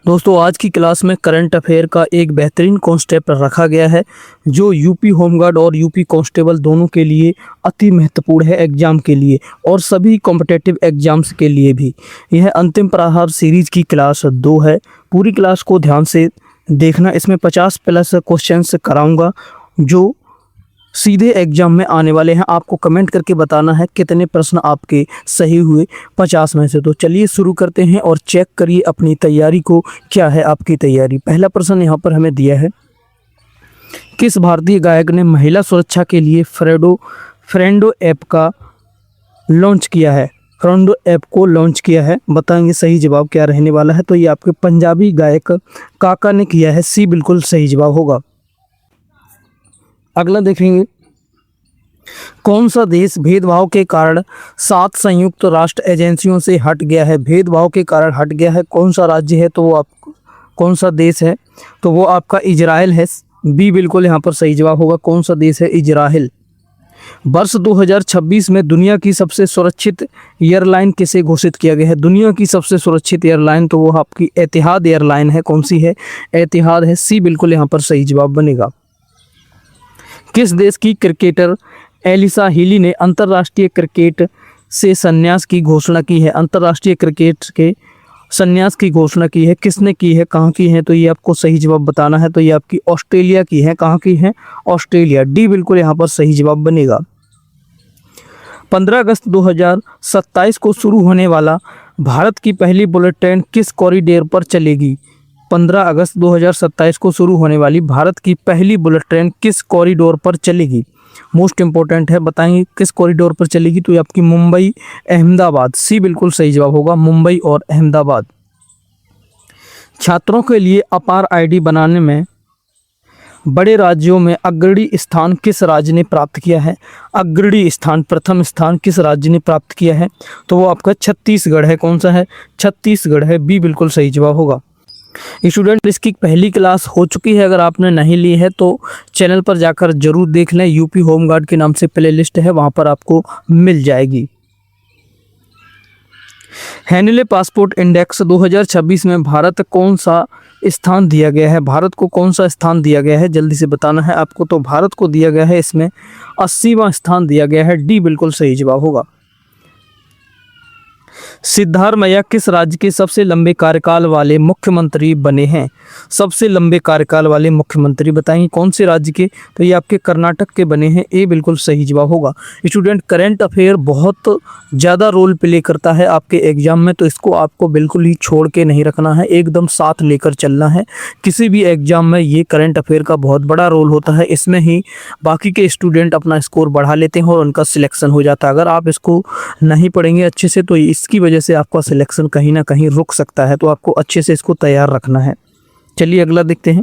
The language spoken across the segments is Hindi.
दोस्तों आज की क्लास में करंट अफेयर का एक बेहतरीन कॉन्सेप्ट रखा गया है जो यूपी होमगार्ड और यूपी कांस्टेबल दोनों के लिए अति महत्वपूर्ण है एग्जाम के लिए और सभी कॉम्पिटिटिव एग्जाम्स के लिए भी। यह अंतिम प्रहार सीरीज की क्लास 2 है। पूरी क्लास को ध्यान से देखना। इसमें 50 प्लस क्वेश्चंस कराऊंगा जो सीधे एग्जाम में आने वाले हैं। आपको कमेंट करके बताना है कितने प्रश्न आपके सही हुए 50 में से। तो चलिए शुरू करते हैं और चेक करिए अपनी तैयारी को, क्या है आपकी तैयारी। पहला प्रश्न यहाँ पर हमें दिया है, किस भारतीय गायक ने महिला सुरक्षा के लिए फ्रेंडो ऐप का लॉन्च किया है? फ्रेंडो ऐप को लॉन्च किया है, बताएंगे सही जवाब क्या रहने वाला है। तो ये आपके पंजाबी गायक काका ने किया है, सी बिल्कुल सही जवाब होगा। अगला देखेंगे, कौन सा देश भेदभाव के कारण 7 संयुक्त राष्ट्र एजेंसियों से हट गया है? भेदभाव के कारण हट गया है, कौन सा राज्य है? तो वो आप कौन सा देश है? तो वो आपका इजराइल है, बी बिल्कुल यहाँ पर सही जवाब होगा। कौन सा देश है? इजराइल। वर्ष 2026 में दुनिया की सबसे सुरक्षित एयरलाइन किसे घोषित किया गया है? दुनिया की सबसे सुरक्षित एयरलाइन तो वो आपकी एतिहाद एयरलाइन है। कौन सी है? एतिहाद है, सी बिल्कुल यहाँ पर सही जवाब बनेगा। किस देश की क्रिकेटर एलिसा हीली ने अंतर्राष्ट्रीय क्रिकेट से संन्यास की घोषणा की है? अंतर्राष्ट्रीय क्रिकेट के संन्यास की घोषणा की है, किसने की है, कहाँ की है? तो ये आपको सही जवाब बताना है। तो ये आपकी ऑस्ट्रेलिया की है। कहाँ की है? ऑस्ट्रेलिया, डी बिल्कुल यहाँ पर सही जवाब बनेगा। 15 अगस्त 2027 को शुरू होने वाला भारत की पहली बुलेट ट्रेन किस कॉरिडोर पर चलेगी? 15 अगस्त 2027 को शुरू होने वाली भारत की पहली बुलेट ट्रेन किस कॉरिडोर पर चलेगी? मोस्ट इंपॉर्टेंट है, बताएंगे किस कॉरिडोर पर चलेगी? तो ये आपकी मुंबई अहमदाबाद, सी बिल्कुल सही जवाब होगा, मुंबई और अहमदाबाद। छात्रों के लिए अपार आईडी बनाने में बड़े राज्यों में अग्रणी स्थान किस राज्य ने प्राप्त किया है? अग्रणी स्थान, प्रथम स्थान किस राज्य ने प्राप्त किया है? तो वो आपका छत्तीसगढ़ है। कौन सा है? छत्तीसगढ़ है, बी बिल्कुल सही जवाब होगा। स्टूडेंट, इसकी पहली क्लास हो चुकी है, अगर आपने नहीं ली है तो चैनल पर जाकर जरूर देख लें। यूपी होमगार्ड के नाम से प्लेलिस्ट है, वहां पर आपको मिल जाएगी। हैनले पासपोर्ट इंडेक्स 2026 में भारत कौन सा स्थान दिया गया है? भारत को कौन सा स्थान दिया गया है? जल्दी से बताना है आपको। तो भारत को दिया गया है इसमें 80वां स्थान दिया गया है, डी बिल्कुल सही जवाब होगा। सिद्धारमैया किस राज्य के सबसे लंबे कार्यकाल वाले मुख्यमंत्री बने हैं? सबसे लंबे कार्यकाल वाले मुख्यमंत्री बताएंगे कौन से राज्य के? तो ये आपके कर्नाटक के बने हैं, ए बिल्कुल सही जवाब होगा। स्टूडेंट, करंट अफेयर बहुत ज़्यादा रोल प्ले करता है आपके एग्जाम में, तो इसको आपको बिल्कुल ही छोड़ के नहीं रखना है, एकदम साथ लेकर चलना है। किसी भी एग्जाम में ये करंट अफेयर का बहुत बड़ा रोल होता है, इसमें ही बाकी के स्टूडेंट अपना स्कोर बढ़ा लेते हैं और उनका सिलेक्शन हो जाता है। अगर आप इसको नहीं पढ़ेंगे अच्छे से तो इसकी वजह से आपका सिलेक्शन कहीं ना कहीं रुक सकता है, तो आपको अच्छे से इसको तैयार रखना है। चलिए अगला देखते हैं,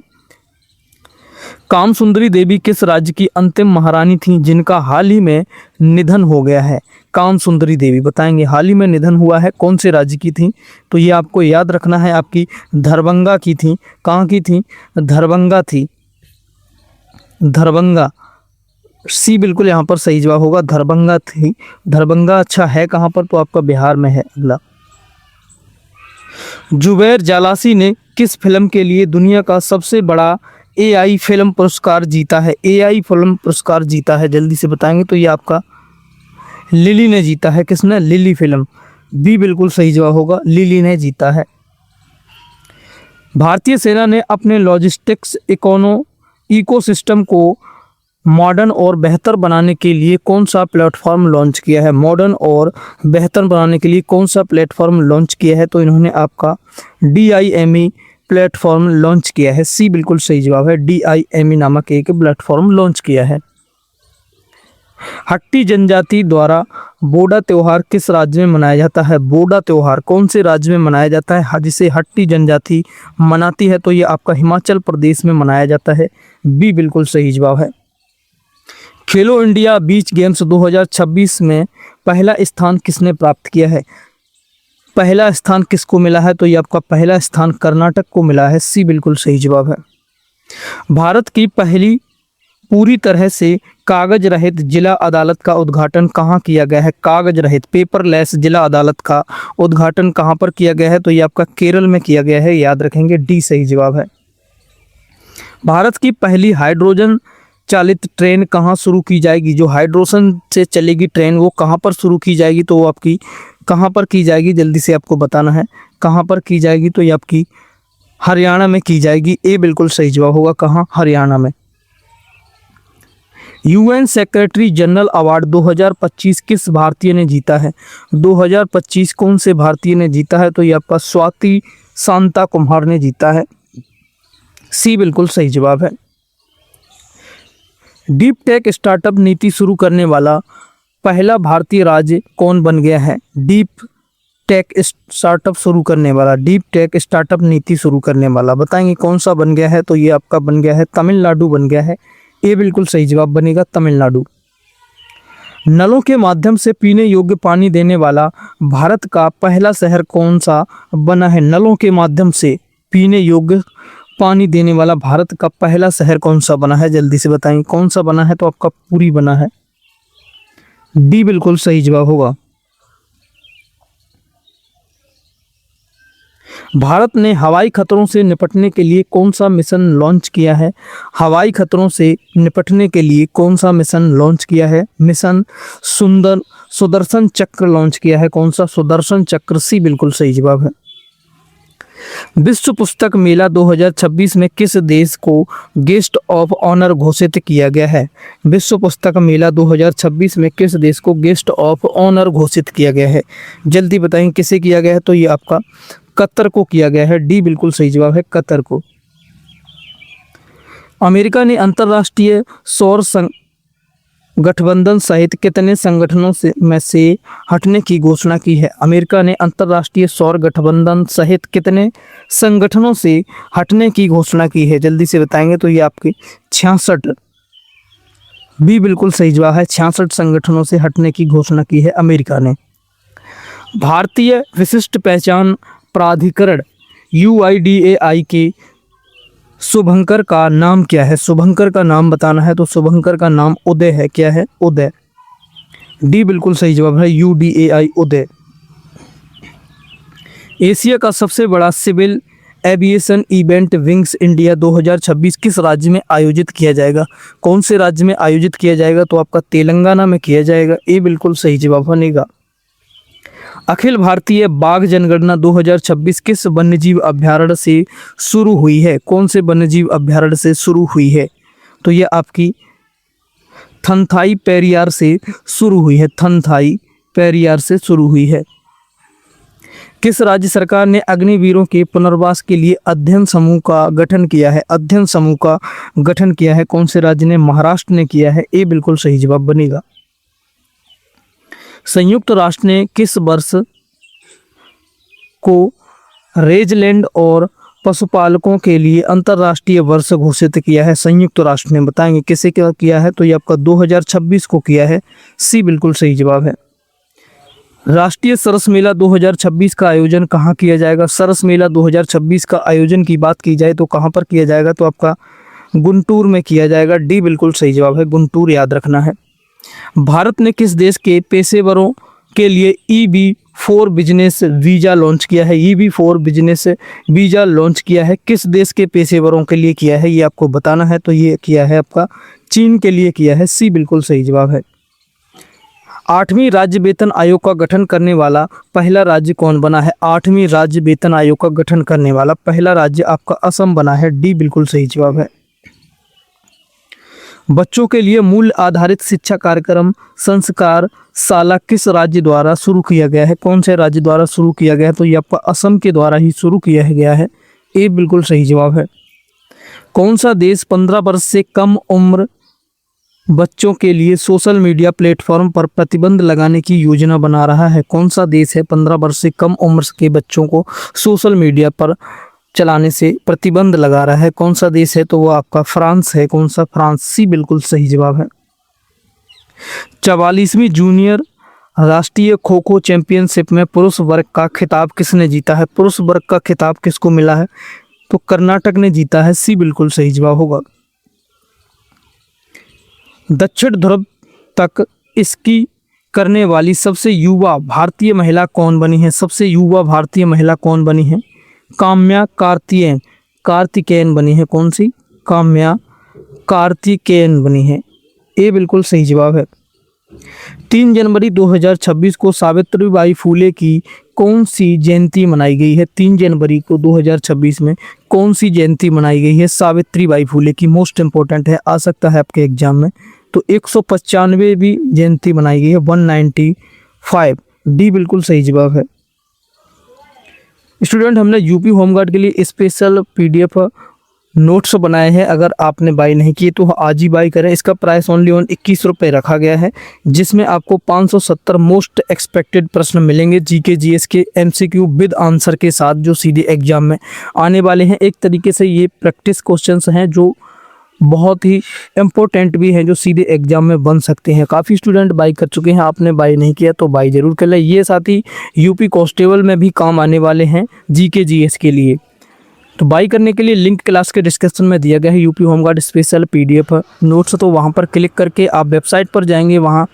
कामसुंदरी देवी किस राज्य की अंतिम महारानी थी जिनका हाल ही में निधन हो गया है? कामसुंदरी देवी बताएंगे, हाल ही में निधन हुआ है, कौन से राज्य की थी? तो ये आपको याद रखना है, आपकी दरभंगा की थी। कहाँ की थी? दरभंगा थी, दरभंगा, सी बिल्कुल यहाँ पर सही जवाब होगा, दरभंगा थी। दरभंगा अच्छा है कहाँ पर? तो आपका बिहार में है। अगला, जुबैर जालासी ने किस फिल्म के लिए दुनिया का सबसे बड़ा एआई फिल्म पुरस्कार जीता है? एआई फिल्म पुरस्कार जीता है, जल्दी से बताएंगे। तो ये आपका लिली ने जीता है। किसने? लिली फिल्म, बी बिल्कुल सही जवाब होगा, लिली ने जीता है। भारतीय सेना ने अपने लॉजिस्टिक्स इकोसिस्टम को मॉडर्न और बेहतर बनाने के लिए कौन सा प्लेटफॉर्म लॉन्च किया है? मॉडर्न और बेहतर बनाने के लिए कौन सा प्लेटफॉर्म लॉन्च किया है? तो इन्होंने आपका DIME प्लेटफॉर्म लॉन्च किया है, सी बिल्कुल सही जवाब है, DIME नामक एक प्लेटफॉर्म लॉन्च किया है। हट्टी जनजाति द्वारा बोडा त्योहार किस राज्य में मनाया जाता है? बोडा त्योहार कौन से राज्य में मनाया जाता है जिसे हट्टी जनजाति मनाती है? तो ये आपका हिमाचल प्रदेश में मनाया जाता है, बी बिल्कुल सही जवाब है। खेलो इंडिया बीच गेम्स 2026 में पहला स्थान किसने प्राप्त किया है? पहला स्थान किसको मिला है? तो ये आपका पहला स्थान कर्नाटक को मिला है, सी बिल्कुल सही जवाब है। भारत की पहली पूरी तरह से कागज रहित जिला अदालत का उद्घाटन कहाँ किया गया है? कागज रहित पेपरलेस जिला अदालत का उद्घाटन कहाँ पर किया गया है? तो ये आपका केरल में किया गया है, याद रखेंगे, डी सही जवाब है। भारत की पहली हाइड्रोजन चालित ट्रेन कहाँ शुरू की जाएगी? जो हाइड्रोजन से चलेगी ट्रेन वो कहाँ पर शुरू की जाएगी? तो वो आपकी कहाँ पर की जाएगी, जल्दी से आपको बताना है कहाँ पर की जाएगी। तो ये आपकी हरियाणा में की जाएगी। ए बिल्कुल सही जवाब होगा, कहाँ? हरियाणा में। यूएन सेक्रेटरी जनरल अवार्ड 2025 किस भारतीय ने जीता है? 2025 कौन से भारतीय ने जीता है? तो ये आपका स्वाति शांता कुमार ने जीता है। सी बिल्कुल सही जवाब है। डीप टेक स्टार्टअप नीति शुरू करने वाला पहला भारतीय राज्य कौन बन गया है? डीप टेक स्टार्टअप शुरू करने वाला, डीप टेक स्टार्टअप नीति शुरू करने वाला बताएंगे कौन सा बन गया है? तो ये आपका बन गया है तमिलनाडु बन गया है। ये बिल्कुल सही जवाब बनेगा, तमिलनाडु। नलों के माध्यम से पीने योग्य पानी देने वाला भारत का पहला शहर कौन सा बना है? नलों के माध्यम से पीने योग्य पानी देने वाला भारत का पहला शहर कौन सा बना है? जल्दी से बताएं कौन सा बना है? तो आपका पुरी बना है। डी बिल्कुल सही जवाब होगा। भारत ने हवाई खतरों से निपटने के लिए कौन सा मिशन लॉन्च किया है? हवाई खतरों से निपटने के लिए कौन सा मिशन लॉन्च किया है? मिशन सुदर्शन चक्र लॉन्च किया है। कौन सा? सुदर्शन चक्र। सी बिल्कुल सही जवाब है। विश्व पुस्तक मेला 2026 में किस देश को गेस्ट ऑफ ऑनर घोषित किया गया है? विश्व पुस्तक मेला 2026 में किस देश को गेस्ट ऑफ ऑनर घोषित किया गया है? जल्दी बताएं किसे किया गया है? तो ये आपका कतर को किया गया है। डी बिल्कुल सही जवाब है, कतर को। अमेरिका ने अंतर्राष्ट्रीय सौर गठबंधन सहित कितने संगठनों से हटने की घोषणा की है? अमेरिका ने अंतर्राष्ट्रीय सौर गठबंधन सहित कितने संगठनों से हटने की घोषणा की है? जल्दी से बताएंगे तो ये आपके 66। बी बिल्कुल सही जवाब है, 66 संगठनों से हटने की घोषणा की है अमेरिका ने। भारतीय विशिष्ट पहचान प्राधिकरण UIDAI के शुभंकर का नाम क्या है? शुभंकर का नाम बताना है। तो शुभंकर का नाम उदय है। क्या है? उदय। डी बिल्कुल सही जवाब है, UDAI उदय। एशिया का सबसे बड़ा civil aviation event Wings India 2026 किस राज्य में आयोजित किया जाएगा? कौन से राज्य में आयोजित किया जाएगा? तो आपका तेलंगाना में किया जाएगा। ये बिल्कुल सही जवाब बनेगा। अखिल भारतीय बाघ जनगणना 2026 किस वन्यजीव अभ्यारण्य से शुरू हुई है? कौन से वन्यजीव अभ्यारण्य से शुरू हुई है? तो यह आपकी थनथाई पेरियार से शुरू हुई है। थनथाई पेरियार से शुरू हुई है। किस राज्य सरकार ने अग्निवीरों के पुनर्वास के लिए अध्ययन समूह का गठन किया है? अध्ययन समूह का गठन किया है। कौन से राज्य ने? महाराष्ट्र ने किया है। ये बिल्कुल सही जवाब बनेगा। संयुक्त राष्ट्र ने किस वर्ष को रेजलैंड और पशुपालकों के लिए अंतर्राष्ट्रीय वर्ष घोषित किया है? संयुक्त राष्ट्र ने बताएंगे किसे क्या किया है? तो ये आपका 2026 को किया है। सी बिल्कुल सही जवाब है। राष्ट्रीय सरस मेला 2026 का आयोजन कहाँ किया जाएगा? सरस मेला 2026 का आयोजन की बात की जाए तो कहाँ पर किया जाएगा? तो आपका गुंटूर में किया जाएगा। डी बिल्कुल सही जवाब है, गुंटूर, याद रखना है। भारत ने किस देश के पेशेवरों के लिए EB4 बिजनेस वीज़ा लॉन्च किया है? EB4 बिजनेस वीज़ा लॉन्च किया है। किस देश के पेशेवरों के लिए किया है? ये आपको बताना है। तो ये किया है आपका चीन के लिए किया है। सी बिल्कुल सही जवाब है। 8वीं राज्य वेतन आयोग का गठन करने वाला पहला राज्य कौन बना है? 8वीं राज्य वेतन आयोग का गठन करने वाला पहला राज्य आपका असम बना है। डी बिल्कुल सही जवाब है। बच्चों के लिए मूल्य आधारित शिक्षा कार्यक्रम संस्कार शाला किस राज्य द्वारा शुरू किया गया है? कौन से राज्य द्वारा शुरू किया गया है? तो ये आपका असम के द्वारा ही शुरू किया गया है। ये बिल्कुल सही जवाब है। कौन सा देश 15 वर्ष से कम उम्र बच्चों के लिए सोशल मीडिया प्लेटफॉर्म पर प्रतिबंध लगाने की योजना बना रहा है? कौन सा देश है 15 वर्ष से कम उम्र के बच्चों को सोशल मीडिया पर चलाने से प्रतिबंध लगा रहा है? कौन सा देश है? तो वो आपका फ्रांस है। कौन सा? फ्रांस। सी बिल्कुल सही जवाब है। 44वीं जूनियर राष्ट्रीय खो खो चैंपियनशिप में पुरुष वर्ग का खिताब किसने जीता है? पुरुष वर्ग का खिताब किसको मिला है? तो कर्नाटक ने जीता है। सी बिल्कुल सही जवाब होगा। दक्षिण ध्रुव तक स्की करने वाली सबसे युवा भारतीय महिला कौन बनी है? सबसे युवा भारतीय महिला कौन बनी है? काम्या कार्तिकेयन बनी है। कौन सी? काम्या कार्तिकेयन बनी है। ये बिल्कुल सही जवाब है। 3 जनवरी 2026 को सावित्रीबाई फुले की कौन सी जयंती मनाई गई है? 3 जनवरी को 2026 में कौन सी जयंती मनाई गई है सावित्रीबाई फुले की? मोस्ट इंपॉर्टेंट है, आ सकता है आपके एग्जाम में। तो 195वीं जयंती मनाई गई है, 195। डी बिल्कुल सही जवाब है। स्टूडेंट, हमने यूपी होमगार्ड के लिए स्पेशल पीडीएफ नोट्स बनाए हैं। अगर आपने बाय नहीं किए तो आज ही बाय करें। इसका प्राइस ओनली 21 रुपये रखा गया है, जिसमें आपको 570 मोस्ट एक्सपेक्टेड प्रश्न मिलेंगे जीके जीएस के एमसीक्यू विद आंसर के साथ, जो सीधे एग्जाम में आने वाले हैं। एक तरीके से ये प्रैक्टिस क्वेश्चंस हैं जो बहुत ही इम्पोर्टेंट भी हैं, जो सीधे एग्जाम में बन सकते हैं। काफ़ी स्टूडेंट बाय कर चुके हैं, आपने बाय नहीं किया तो बाय जरूर कर लें। ये साथ ही यूपी कांस्टेबल में भी काम आने वाले हैं जीके जीएस के लिए। तो बाई करने के लिए लिंक क्लास के डिस्क्रिप्शन में दिया गया है, UP home guard special PDF notes. तो वहां पर क्लिक करके आप वेबसाइट पर जाएंगे, वहां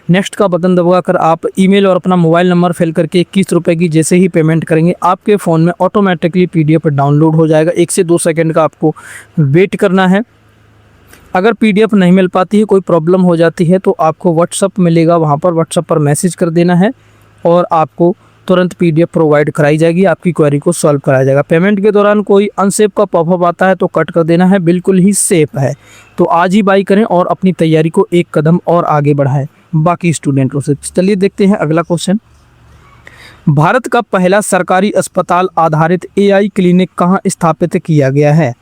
नेक्स्ट का बटन दबाकर आप ईमेल और अपना मोबाइल नंबर फिल करके 21 रुपये की जैसे ही पेमेंट करेंगे, आपके फ़ोन में ऑटोमेटिकली पीडीएफ डाउनलोड हो जाएगा। 1 से 2 सेकेंड का आपको वेट करना है। अगर पीडीएफ नहीं मिल पाती है, कोई प्रॉब्लम हो जाती है, तो आपको व्हाट्सअप मिलेगा, वहाँ पर व्हाट्सअप पर मैसेज कर देना है और आपको तुरंत पीडीएफ प्रोवाइड कराई जाएगी, आपकी क्वेरी को सॉल्व कराया जाएगा। पेमेंट के दौरान कोई अनसेफ का पॉपअप आता है तो कट कर देना है, बिल्कुल ही सेफ है। तो आज ही बाई करें और अपनी तैयारी को एक कदम और आगे बढ़ाएं बाकी स्टूडेंटों से। चलिए देखते हैं अगला क्वेश्चन। भारत का पहला सरकारी अस्पताल आधारित एआई क्लिनिक कहाँ स्थापित किया गया है?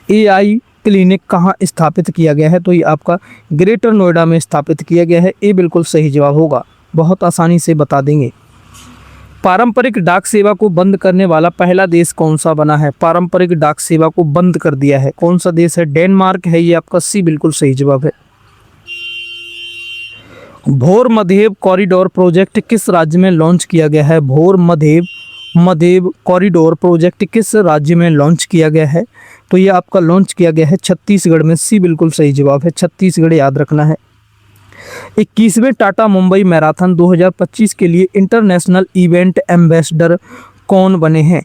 एआई क्लिनिक कहाँ स्थापित किया गया है? तो ये आपका ग्रेटर नोएडा में स्थापित किया गया है। ये बिल्कुल सही जवाब होगा, बहुत आसानी से बता देंगे। पारंपरिक डाक सेवा को बंद करने वाला पहला देश कौन सा बना है? पारंपरिक डाक सेवा को बंद कर दिया है, कौन सा देश है? डेनमार्क है। ये आपका सी बिल्कुल सही जवाब है। भोर मधेब कॉरिडोर प्रोजेक्ट किस राज्य में लॉन्च किया गया है? भोर मधेब कॉरिडोर प्रोजेक्ट किस राज्य में लॉन्च किया गया है? तो ये आपका लॉन्च किया गया है छत्तीसगढ़ में। सी बिल्कुल सही जवाब है, छत्तीसगढ़ याद रखना है। 21वें टाटा मुंबई मैराथन 2025 के लिए इंटरनेशनल इवेंट एम्बेसडर कौन बने हैं?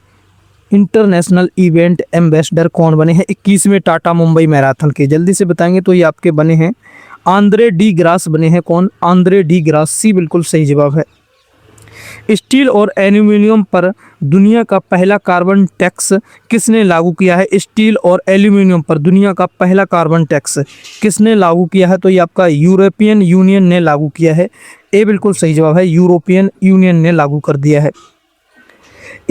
इंटरनेशनल इवेंट एम्बेसडर कौन बने हैं 21वें टाटा मुंबई मैराथन के? जल्दी से बताएंगे तो ये आपके बने हैं आंद्रे डी ग्रास बने हैं। कौन? Andre D grass. सी बिल्कुल सही जवाब है। स्टील और एल्यूमिनियम पर दुनिया का पहला कार्बन टैक्स किसने लागू किया है? स्टील और एल्यूमिनियम पर दुनिया का पहला कार्बन टैक्स किसने लागू किया है? तो ये आपका यूरोपियन यूनियन ने लागू किया है। ये बिल्कुल सही जवाब है, यूरोपियन यूनियन ने लागू कर दिया है।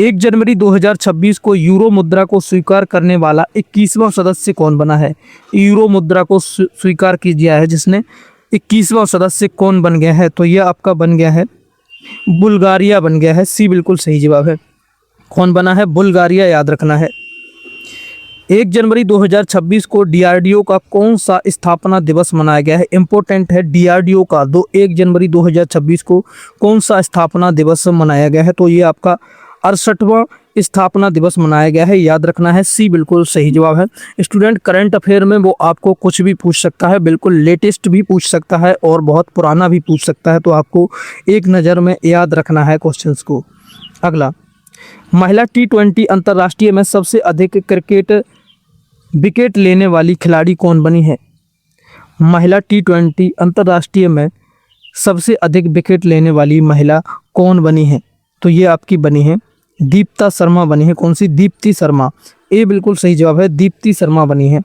1 जनवरी 2026 को यूरो मुद्रा को स्वीकार करने वाला 21वां सदस्य कौन बना है? यूरो मुद्रा को स्वीकार किया है जिसने 21वां सदस्य कौन बन गया है? तो यह आपका बन गया है बुल्गारिया बन गया है। सी बिल्कुल सही जवाब है। कौन बना है? बुल्गारिया याद रखना है। 1 जनवरी 2026 को डीआरडीओ का कौन सा स्थापना दिवस मनाया गया है? इंपॉर्टेंट है, डीआरडीओ का 1 जनवरी 2026 को कौन सा स्थापना दिवस मनाया गया है? तो ये आपका 68वां स्थापना दिवस मनाया गया है, याद रखना है। सी बिल्कुल सही जवाब है। स्टूडेंट, करंट अफेयर में वो आपको कुछ भी पूछ सकता है, बिल्कुल लेटेस्ट भी पूछ सकता है और बहुत पुराना भी पूछ सकता है, तो आपको एक नज़र में याद रखना है क्वेश्चंस को। अगला, महिला T20 अंतर्राष्ट्रीय में सबसे अधिक क्रिकेट विकेट लेने वाली खिलाड़ी कौन बनी है? महिला T20 अंतर्राष्ट्रीय में सबसे अधिक विकेट लेने वाली महिला कौन बनी है? तो ये आपकी बनी है दीप्ता शर्मा बनी है। कौन सी? दीप्ति शर्मा। ये बिल्कुल सही जवाब है, दीप्ति शर्मा बनी है।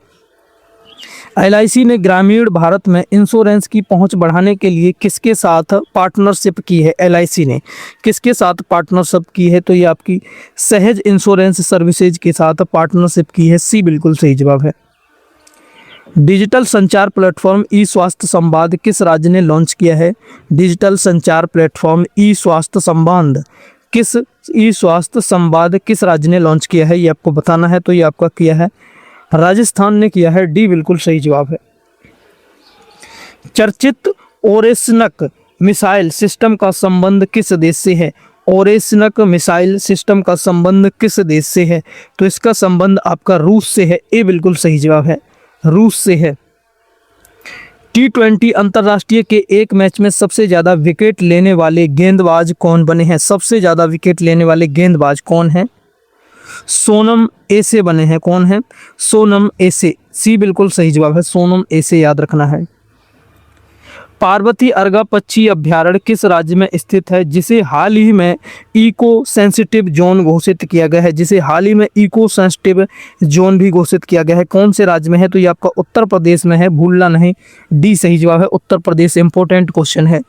LIC ने ग्रामीण भारत में इंश्योरेंस की पहुंच बढ़ाने के लिए किसके साथ पार्टनरशिप की है? LIC ने किसके साथ पार्टनरशिप की है? तो ये आपकी सहज इंश्योरेंस सर्विसेज के साथ पार्टनरशिप की है। सी बिल्कुल सही जवाब है। डिजिटल संचार प्लेटफॉर्म ई स्वास्थ्य संवाद किस राज्य ने लॉन्च किया है? डिजिटल संचार प्लेटफॉर्म ई स्वास्थ्य संवाद किस राज्य ने लॉन्च किया है? ये आपको बताना है। तो ये आपका किया है राजस्थान ने किया है। डी बिल्कुल सही जवाब है। चर्चित ओरेसनक मिसाइल सिस्टम का संबंध किस देश से है? ओरेसनक मिसाइल सिस्टम का संबंध किस देश से है? तो इसका संबंध आपका रूस से है। ये बिल्कुल सही जवाब है, रूस से है। T20 अंतरराष्ट्रीय के एक मैच में सबसे ज्यादा विकेट लेने वाले गेंदबाज कौन बने हैं? सबसे ज्यादा विकेट लेने वाले गेंदबाज कौन है? सोनम एसे बने हैं। कौन है? सोनम एसे। सी बिल्कुल सही जवाब है, सोनम एसे याद रखना है। पार्वती अर्गा पक्षी अभ्यारण्य किस राज्य में स्थित है, जिसे हाल ही में इको सेंसिटिव जोन घोषित किया गया है? जिसे हाल ही में इको सेंसिटिव जोन भी घोषित किया गया है, कौन से राज्य में है? तो ये आपका उत्तर प्रदेश में है, भूलना नहीं। डी सही जवाब है, उत्तर प्रदेश। इंपॉर्टेंट क्वेश्चन है।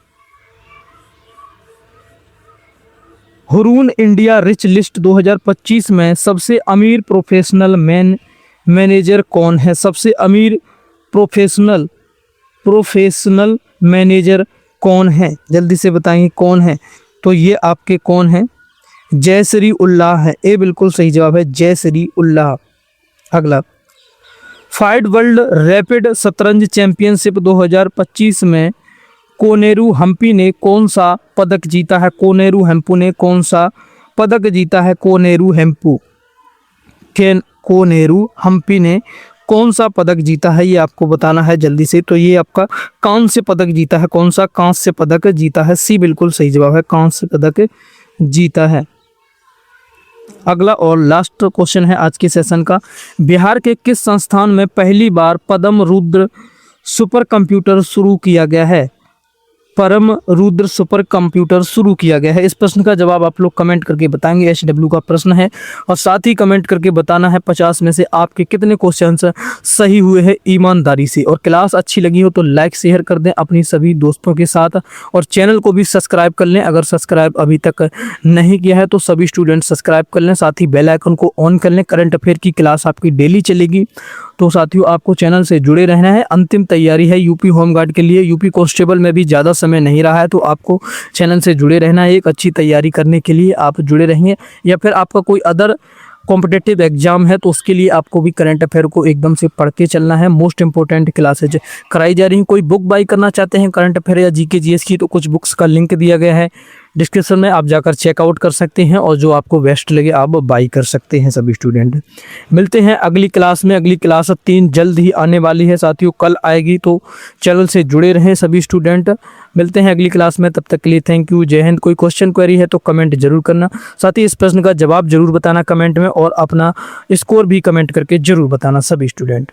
हुरून इंडिया रिच लिस्ट 2025 में सबसे अमीर प्रोफेशनल मैनेजर कौन है? सबसे अमीर प्रोफेशनल मैनेजर कौन है? जल्दी से बताएंगे कौन है। तो ये आपके कौन है? जयश्री उल्लाह है। ए बिल्कुल सही जवाब है, जयश्री उल्लाह। अगला, फाइड वर्ल्ड रैपिड शतरंज चैंपियनशिप 2025 में कोनेरू हम्पी ने कौन सा पदक जीता है? कोनेरू हम्पू ने कौन सा पदक जीता है? कोनेरू हम्पी ने कौन सा पदक जीता है, ये आपको बताना है जल्दी से। तो ये आपका कांस्य पदक जीता है। कौन सा कांस्य पदक जीता है? सी बिल्कुल सही जवाब है, कांस्य पदक जीता है। अगला और लास्ट क्वेश्चन है आज के सेशन का। बिहार के किस संस्थान में पहली बार परम रुद्र सुपर कंप्यूटर शुरू किया गया है? परम रुद्र सुपर कंप्यूटर शुरू किया गया है। इस प्रश्न का जवाब आप लोग कमेंट करके बताएंगे। HW का प्रश्न है और साथ ही कमेंट करके बताना है 50 में से आपके कितने क्वेश्चंस सही हुए हैं ईमानदारी से। और क्लास अच्छी लगी हो तो लाइक शेयर कर दें अपनी सभी दोस्तों के साथ और चैनल को भी सब्सक्राइब कर लें। अगर सब्सक्राइब अभी तक नहीं किया है तो सभी स्टूडेंट सब्सक्राइब कर लें, साथ ही बेल आइकन को ऑन कर लें। करंट अफेयर की क्लास आपकी डेली चलेगी, तो साथियों आपको चैनल से जुड़े रहना है। अंतिम तैयारी है यूपी होमगार्ड के लिए, यूपी कांस्टेबल में भी ज़्यादा समय नहीं रहा है, तो आपको चैनल से जुड़े रहना है। एक अच्छी तैयारी करने के लिए आप जुड़े रहेंगे, या फिर आपका कोई अदर कॉम्पिटिटिव एग्जाम है तो उसके लिए आपको भी करंट अफेयर को एकदम से पढ़ के चलना है। मोस्ट इंपॉर्टेंट क्लासेज कराई जा रही हैं। कोई बुक बाई करना चाहते हैं करंट अफेयर या जीके जीएस की, तो कुछ बुक्स का लिंक दिया गया है डिस्क्रिप्शन में, आप जाकर चेकआउट कर सकते हैं और जो आपको बेस्ट लगे आप बाई कर सकते हैं। सभी स्टूडेंट मिलते हैं अगली क्लास में। अगली क्लास 3 जल्द ही आने वाली है साथियों, कल आएगी, तो चैनल से जुड़े रहें सभी स्टूडेंट। मिलते हैं अगली क्लास में, तब तक के लिए थैंक यू, जय हिंद। कोई क्वेश्चन क्वेरी है तो कमेंट जरूर करना, साथ ही इस प्रश्न का जवाब जरूर बताना कमेंट में और अपना स्कोर भी कमेंट करके जरूर बताना सभी स्टूडेंट।